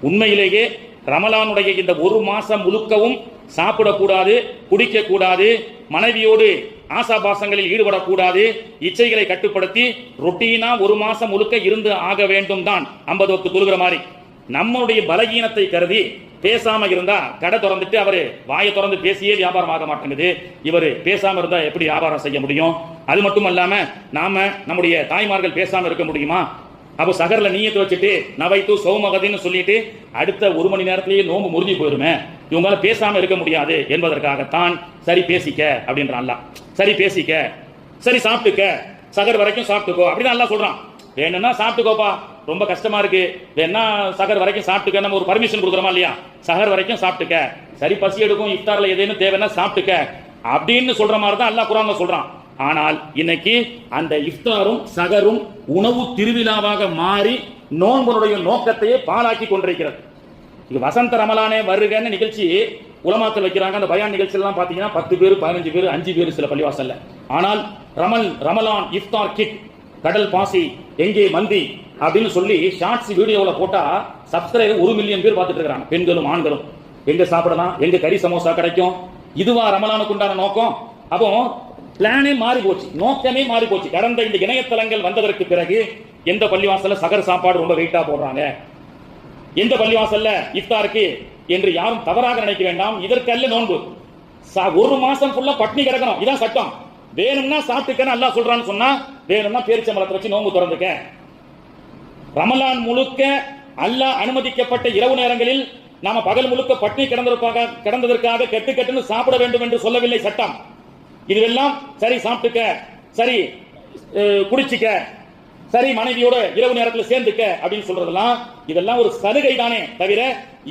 உண்மையிலேயே ரமலானுடைய இந்த ஒரு மாசம் முழுக்கவும் சாப்பிடக்கூடாது, குடிக்க கூடாது, மனைவியோடு ஆசாபாசங்களில் ஈடுபடக்கூடாது, இச்சைகளை கட்டுப்படுத்தி ரொட்டீனா ஒரு மாசம் முழுக்க இருந்து ஆக வேண்டும் தான் 50 வக்து தொழுகிற மாதிரி. நம்மளுடைய பலகீனத்தை கருதி பேசாம இருந்தா கடை திறந்துட்டு அவரு வாயை திறந்து பேசியே வியாபாரம் ஆக மாட்டேங்குது. இவரு பேசாம இருந்தா எப்படி வியாபாரம் செய்ய முடியும்? அது மட்டும் அல்லாம நாம நம்முடைய தாய்மார்கள் பேசாம இருக்க முடியுமா? அப்போ சகர்ல நீயத்தை வச்சுட்டு நவைத்து சௌமகதின்னு சொல்லிட்டு அடுத்த 1 மணி நேரத்திலேயே நோம்பு முறிஞ்சு போயிருமே, இவங்களால பேசாம இருக்க முடியாது என்பதற்காகத்தான் சரி பேசிக்க அப்படின்றான். சரி பேசிக்க, சரி சாப்பிட்டுக்க, சகர் வரைக்கும் சாப்பிட்டுக்கோ அப்படின்னு எல்லாம் சொல்றான். வேணும்னா சாப்பிட்டுக்கோப்பா, ரொம்ப கஷ்டமா இருக்கு, வேணா சகர் வரைக்கும் சாப்பிட்டுக்க, நம்ம ஒரு பர்மிஷன் கொடுக்குறோமா இல்லையா? சகர் வரைக்கும் சாப்பிட்டுக்க, சரி பசி எடுக்கும், இஃப்தார்ல ஏதேனும் தேவைன்னா சாப்பிட்டுக்க அப்படின்னு சொல்ற மாதிரி தான் அல்லாஹ் குர்ஆன்ல சொல்றான். ஆனால் இன்னைக்கு அந்த இஃப்தாரும் சகரும் உணவு திருவிழாவாக மாறி நோன்புடைய நோக்கத்தையே பாழாக்கி கொண்டிருக்கிறது. இது வசந்த ரமலானே வருகன்னு நிகழ்ச்சி உலமாக்கள் வைக்கிறாங்க. அந்த பயான் நிகழ்ச்சியெல்லாம் பாத்தீங்கன்னா 10 பேர் 15 பேர் 5 பேர் சில பள்ளிவாசல்ல. ஆனால் ரமலான் இஃப்தார் கிட், கடல் பாசி, எங்கே மந்தி அப்படின்னு சொல்லி ஷார்ட்ஸ் வீடியோவில் போட்டா சப்ஸ்கிரைபர் 1 மில்லியன் பேர் பார்த்துட்டு இருக்காங்க, பெண்களும் ஆண்களும். எங்க சாப்பிடலாம், எங்க கறி சமோசா கிடைக்கும், இதுவா ரமலானுக்கு உண்டான நோக்கம்? அப்போ பிளானே மாறி போச்சு, நோக்கமே மாறி போச்சு. கடந்த இந்த இணையதளங்கள் வந்ததற்கு பிறகு எந்த பள்ளிவாசல்ல சகர் சாப்பாடு ரொம்ப வெயிட்டா போடுறாங்க, எந்த பள்ளிவாசல்ல இஃப்தாருக்கு என்று யாரும் தவறாக நினைக்க வேண்டாம். இதற்கல்ல நோன்பு. ஒரு மாசம் ஃபுல்லா பட்னி கிடக்கணும், இதான் சட்டம். வேணும்னா சாப்பிட்டுக்கன்னு அல்லாஹ் சொல்றான்னு சொன்னா, வேணும்னா பேரிச்சம்பழத்தை வச்சு நோன்பு திறந்துக்க. ரமலான் முழுக்க அல்லாஹ் அனுமதிக்கப்பட்ட இரவு நேரங்களில் நாம பகல் முழுக்க பட்னி கிடந்ததற்காக கெட்டுன்னு சாப்பிட வேண்டும் என்று சொல்லவில்லை சட்டம். இதுவெல்லாம் சரி சாப்பிட்டுக்க, சரி குடிச்சிக்க, சரி மனைவியோட இரவு நேரத்தில் சேர்ந்துக்க அப்படின்னு சொல்றதெல்லாம் இதெல்லாம் ஒரு சலுகை தானே தவிர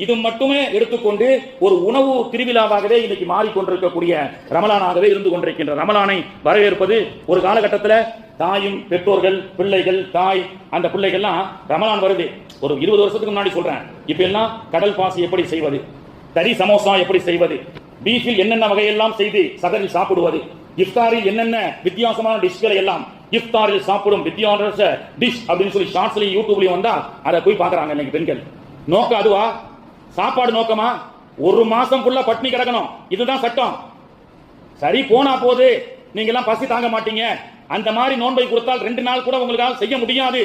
இது மட்டுமே எடுத்துக்கொண்டு ஒரு உணவு திருவிழாவாகவே இன்னைக்கு மாறிக்கொண்டிருக்கக்கூடிய ரமலானாகவே இருந்து கொண்டிருக்கின்ற ரமலானை வரவேற்பது ஒரு காலகட்டத்தில் தாயும் பெற்றோர்கள் பிள்ளைகள் தாய் அந்த பிள்ளைகள்லாம் ரமலான் வருது ஒரு 20 வருஷத்துக்கு முன்னாடி சொல்றேன். இப்ப எல்லாம் கடல் பாசி எப்படி செய்வது, கறி சமோசா எப்படி செய்வது, பீஃபில் என்னென்ன வகையெல்லாம் செய்து சகரில் சாப்பிடுவது, இஃப்தாரில் என்னென்ன வித்தியாசமான டிஷ்களை எல்லாம் இஃப்தாரில் சாப்பிடும் வித்தியாச டிஷ் அப்படின்னு சொல்லி ஷார்ட்ஸ்லயும் யூடியூப்லயும் வந்தா அதை போய் பாக்குறாங்க இன்னைக்கு பெண்கள். நோக்கம் அதுவா? சாப்பாடு நோக்கமா? ஒரு மாசம் ஃபுல்லா பட்னி கிடக்கணும், இதுதான் சட்டம். சரி போனா போது, நீங்க எல்லாம் பசி தாங்க மாட்டீங்க, அந்த மாதிரி நோன்பை கொடுத்தால் 2 நாள் கூட உங்களால் செய்ய முடியாது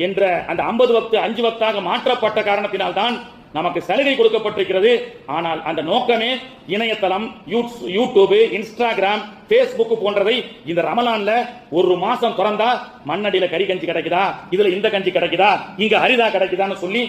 என்ற அந்த 50 வக்து 5 வக்தாக மாற்றப்பட்ட காரணத்தினால் தான் நமக்கு சலுகை கொடுக்கப்பட்டிருக்கிறது. ஆனால் அந்த நோக்கமே இணையதளம், யூடியூப், இன்ஸ்டாகிராம், பேஸ்புக் போன்றதை இந்த ரமலான்ல ஒரு மாசம் திறந்தா மண்ணடியில கறி கஞ்சி கிடைக்குதா, இதுல இந்த கஞ்சி கிடைக்குதா, இங்க ஹரிதா கிடைக்குதான்னு சொல்லி